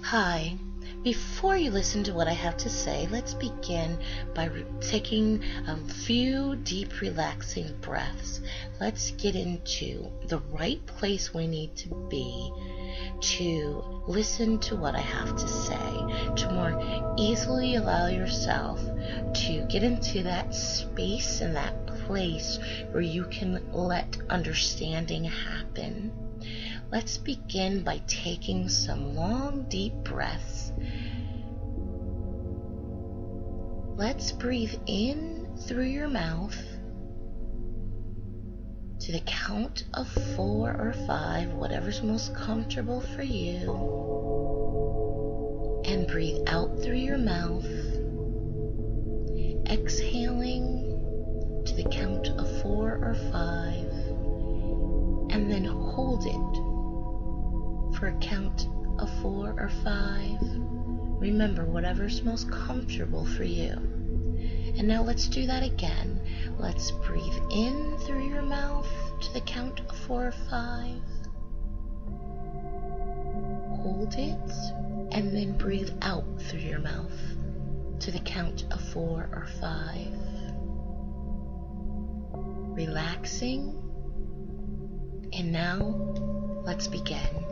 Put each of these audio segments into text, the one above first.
Hi. Before you listen to what I have to say, let's begin by taking a few deep, relaxing breaths. Let's get into the right place we need to be to listen to what I have to say, to more easily allow yourself to get into that space and that place where you can let understanding happen. Let's begin by taking some long, deep breaths. Let's breathe in through your mouth to the count of 4 or 5, whatever's most comfortable for you. And breathe out through your mouth, exhaling to the count of 4 or 5, and then hold it for a count of 4 or 5. Remember, whatever's most comfortable for you. And now let's do that again. Let's breathe in through your mouth to the count of 4 or 5. Hold it, and then breathe out through your mouth to the count of 4 or 5. Relaxing. And now, let's begin.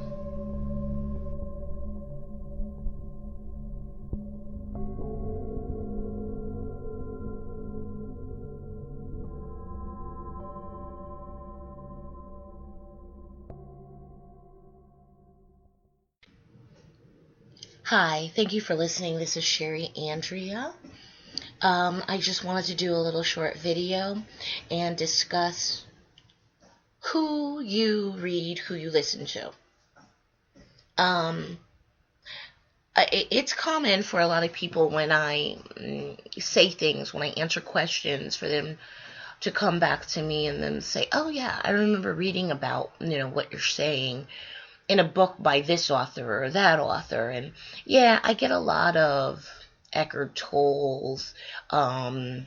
Hi, thank you for listening. This is Sherry Andrea. I just wanted to do a little short video and discuss who you read, who you listen to. It's common for a lot of people when I say things, when I answer questions, for them to come back to me and then say, oh yeah, I remember reading about, what you're saying in a book by this author or that author. And yeah, I get a lot of Eckhart Tolle's, Law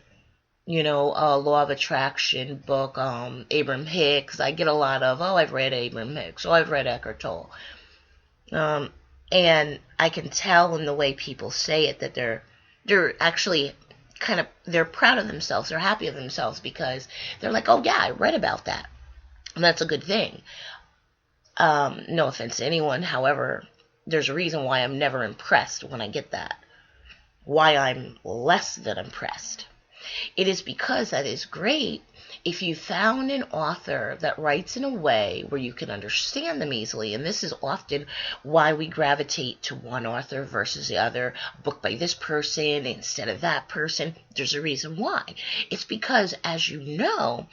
of Attraction book, Abraham Hicks. I get a lot of, I've read Abraham Hicks, I've read Eckhart Tolle. And I can tell in the way people say it that they're actually they're proud of themselves, they're happy of themselves because they're like, oh yeah, I read about that. And that's a good thing. No offense to anyone, however, there's a reason why I'm never impressed when I get that. Why I'm less than impressed. It is because that is great if you found an author that writes in a way where you can understand them easily, and this is often why we gravitate to one author versus the other, a book by this person instead of that person. There's a reason why. It's because, as you know,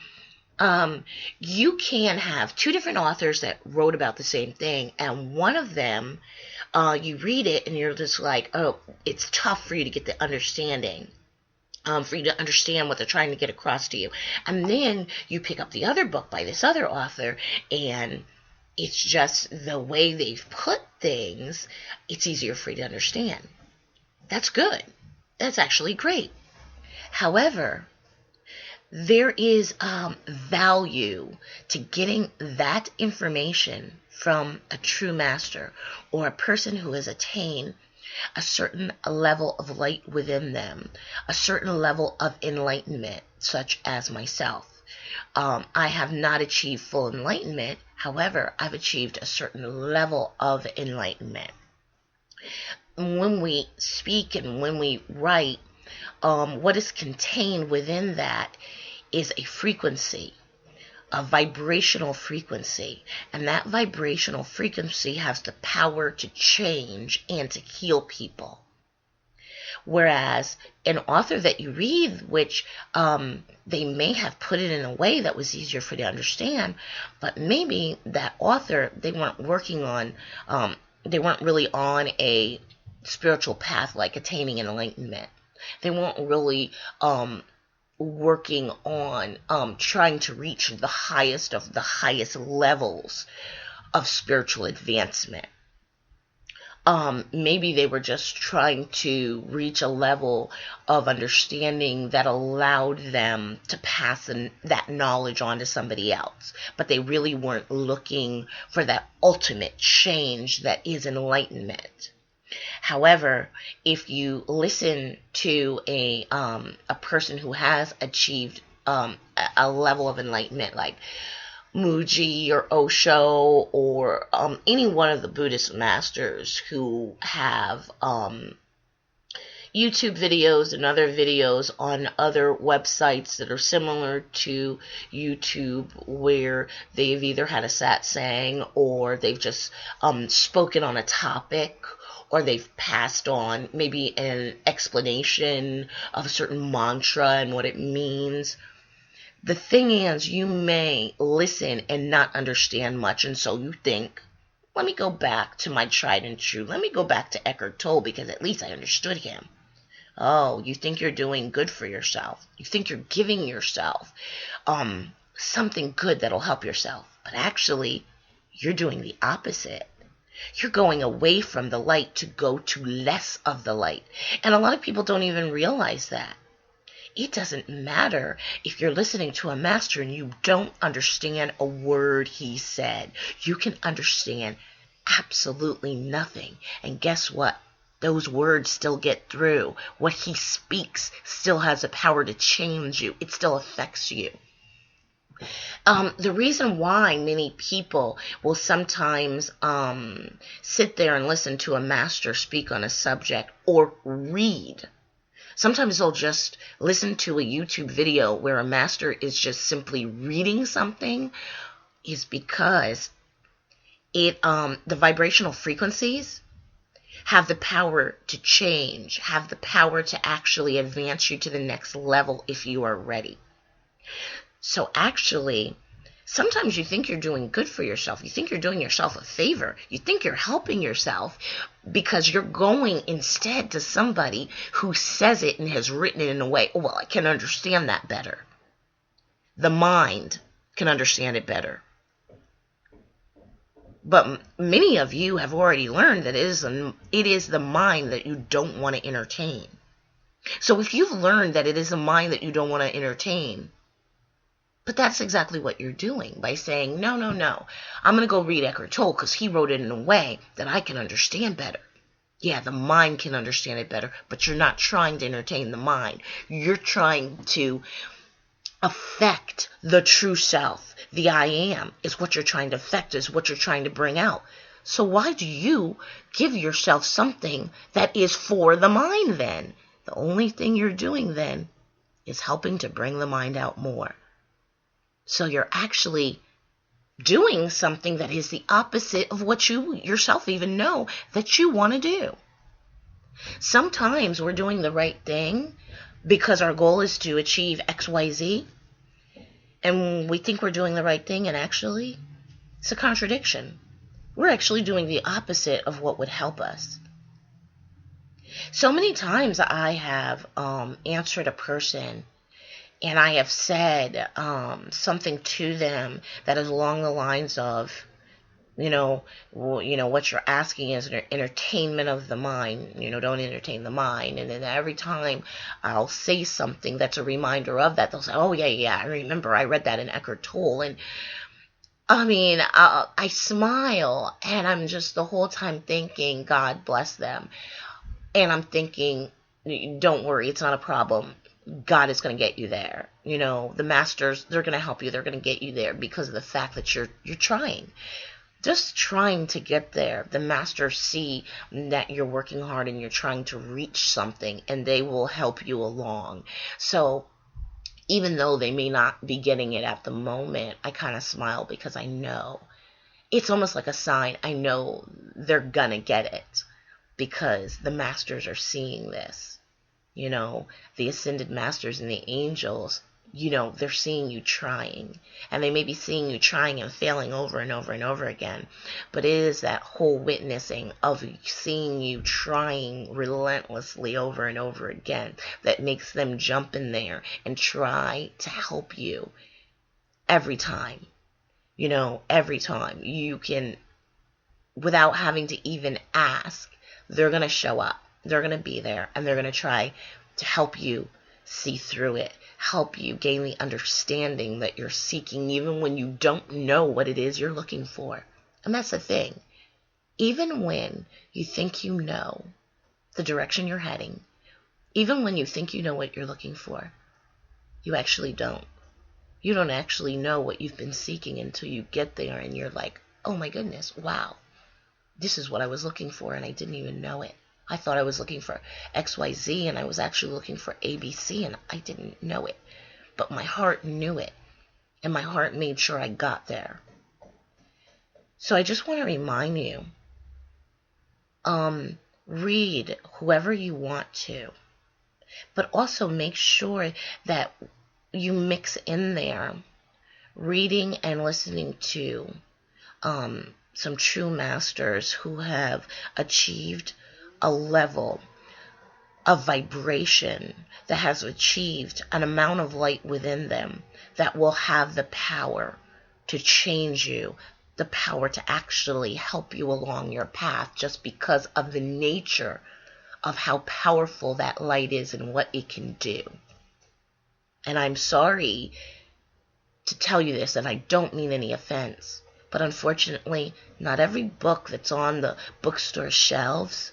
you can have two different authors that wrote about the same thing, and one of them, you read it and you're just like, oh, it's tough for you to get the understanding, for you to understand what they're trying to get across to you. And then you pick up the other book by this other author, and it's just the way they've put things, it's easier for you to understand. That's good. That's actually great. However, there is value to getting that information from a true master or a person who has attained a certain level of light within them, a certain level of enlightenment, such as myself. I have not achieved full enlightenment. However, I've achieved a certain level of enlightenment. When we speak and when we write, what is contained within that is a frequency, a vibrational frequency, and that vibrational frequency has the power to change and to heal people. Whereas an author that you read, which they may have put it in a way that was easier for you to understand, but maybe that author, they weren't working on, they weren't really on a spiritual path like attaining enlightenment. They weren't really working on trying to reach the highest of the highest levels of spiritual advancement. Maybe they were just trying to reach a level of understanding that allowed them to pass that knowledge on to somebody else. But they really weren't looking for that ultimate change that is enlightenment. However, if you listen to a person who has achieved a level of enlightenment, like Muji or Osho or any one of the Buddhist masters who have YouTube videos and other videos on other websites that are similar to YouTube, where they've either had a satsang or they've just spoken on a topic, or they've passed on maybe an explanation of a certain mantra and what it means. The thing is, you may listen and not understand much, and so you think, let me go back to my tried and true. Let me go back to Eckhart Tolle, because at least I understood him. Oh, you think you're doing good for yourself. You think you're giving yourself something good that'll help yourself. But actually, you're doing the opposite. You're going away from the light to go to less of the light. And a lot of people don't even realize that. It doesn't matter if you're listening to a master and you don't understand a word he said. You can understand absolutely nothing. And guess what? Those words still get through. What he speaks still has the power to change you. It still affects you. The reason why many people will sometimes sit there and listen to a master speak on a subject, or read. Sometimes they'll just listen to a YouTube video where a master is just simply reading something, is because the vibrational frequencies have the power to change, have the power to actually advance you to the next level if you are ready. So actually, sometimes you think you're doing good for yourself. You think you're doing yourself a favor. You think you're helping yourself because you're going instead to somebody who says it and has written it in a way, oh, well, I can understand that better. The mind can understand it better. But many of you have already learned that it is the mind that you don't want to entertain. So if you've learned that it is the mind that you don't want to entertain, but that's exactly what you're doing by saying, no, I'm going to go read Eckhart Tolle because he wrote it in a way that I can understand better. Yeah, the mind can understand it better, but you're not trying to entertain the mind. You're trying to affect the true self. The I am is what you're trying to affect, is what you're trying to bring out. So why do you give yourself something that is for the mind then? The only thing you're doing then is helping to bring the mind out more. So you're actually doing something that is the opposite of what you yourself even know that you want to do. Sometimes we're doing the right thing because our goal is to achieve XYZ, and we think we're doing the right thing, and actually, it's a contradiction. We're actually doing the opposite of what would help us. So many times I have answered a person, and I have said something to them that is along the lines of, what you're asking is an entertainment of the mind. Don't entertain the mind. And then every time I'll say something that's a reminder of that, they'll say, oh, yeah, I remember. I read that in Eckhart Tolle. And I smile, and I'm just the whole time thinking, God bless them. And I'm thinking, don't worry, it's not a problem. God is going to get you there. The masters, they're going to help you. They're going to get you there because of the fact that you're trying. Just trying to get there. The masters see that you're working hard and you're trying to reach something, and they will help you along. So even though they may not be getting it at the moment, I kind of smile because I know. It's almost like a sign. I know they're going to get it because the masters are seeing this. The ascended masters and the angels, they're seeing you trying, and they may be seeing you trying and failing over and over and over again, but it is that whole witnessing of seeing you trying relentlessly over and over again that makes them jump in there and try to help you every time. Every time you can, without having to even ask, they're going to show up. They're going to be there, and they're going to try to help you see through it, help you gain the understanding that you're seeking, even when you don't know what it is you're looking for. And that's the thing. Even when you think you know, the direction you're heading. Even when you think you know what you're looking for, you actually don't. You don't actually know what you've been seeking until you get there and you're like, oh my goodness, wow, this is what I was looking for and I didn't even know it. I thought I was looking for XYZ and I was actually looking for ABC and I didn't know it. But my heart knew it and my heart made sure I got there. So I just want to remind you, read whoever you want to, but also make sure that you mix in there reading and listening to some true masters who have achieved a level of vibration, that has achieved an amount of light within them that will have the power to change you, the power to actually help you along your path, just because of the nature of how powerful that light is and what it can do. And I'm sorry to tell you this, and I don't mean any offense, but unfortunately, not every book that's on the bookstore shelves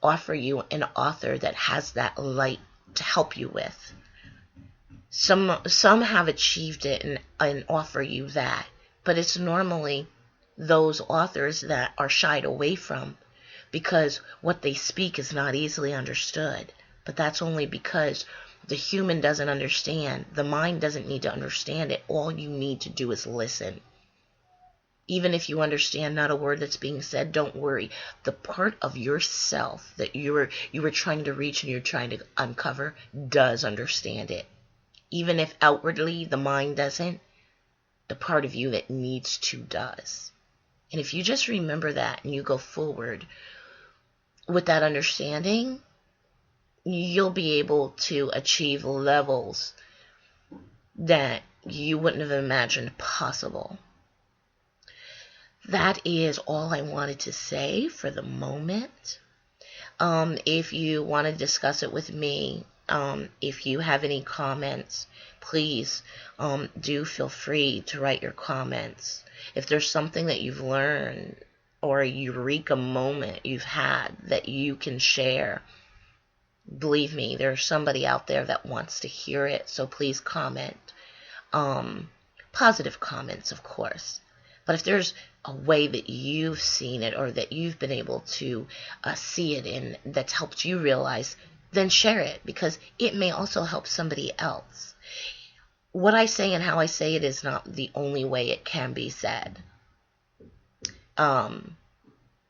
offer you an author that has that light to help you with. Some have achieved it and offer you that, but it's normally those authors that are shied away from because what they speak is not easily understood. But that's only because the human doesn't understand. The mind doesn't need to understand it. All you need to do is listen. Even if you understand not a word that's being said, don't worry. The part of yourself that you were trying to reach and you're trying to uncover does understand it. Even if outwardly the mind doesn't, the part of you that needs to does. And if you just remember that and you go forward with that understanding, you'll be able to achieve levels that you wouldn't have imagined possible. That is all I wanted to say for the moment. If you want to discuss it with me, if you have any comments, please do feel free to write your comments. If there's something that you've learned or a eureka moment you've had that you can share, believe me, there's somebody out there that wants to hear it, so please comment. Positive comments, of course. But if there's a way that you've seen it or that you've been able to see it in that's helped you realize, then share it, because it may also help somebody else. What I say and how I say it is not the only way it can be said.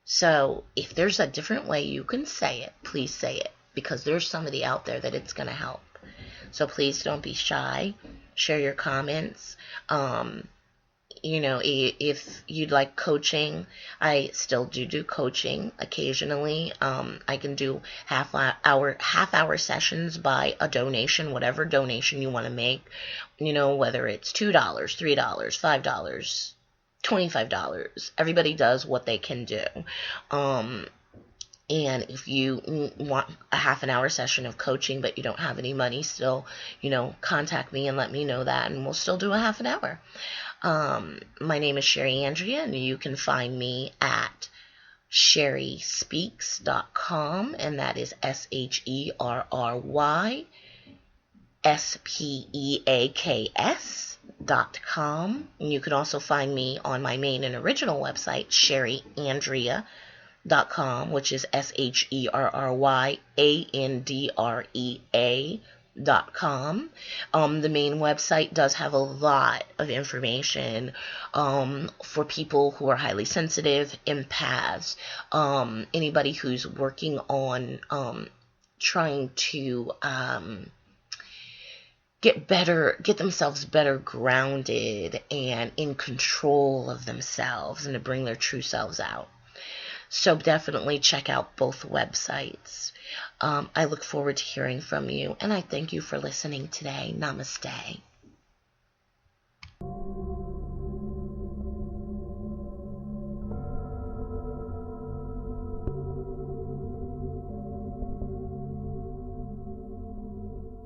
So if there's a different way you can say it, please say it, because there's somebody out there that it's going to help. So please don't be shy. Share your comments. If you'd like coaching, I still do coaching occasionally. I can do half hour sessions by a donation, whatever donation you want to make, whether it's $2, $3, $5, $25. Everybody does what they can do. And if you want a half an hour session of coaching, but you don't have any money still, contact me and let me know that, and we'll still do a half an hour. My name is Sherry Andrea, and you can find me at sherryspeaks.com, and that is SherrySpeaks.com. And you can also find me on my main and original website, SherryAndrea.com, which is SherryAndrea.com. The main website does have a lot of information for people who are highly sensitive, empaths, anybody who's working on trying to get themselves better grounded and in control of themselves and to bring their true selves out. So definitely check out both websites. I look forward to hearing from you, and I thank you for listening today. Namaste.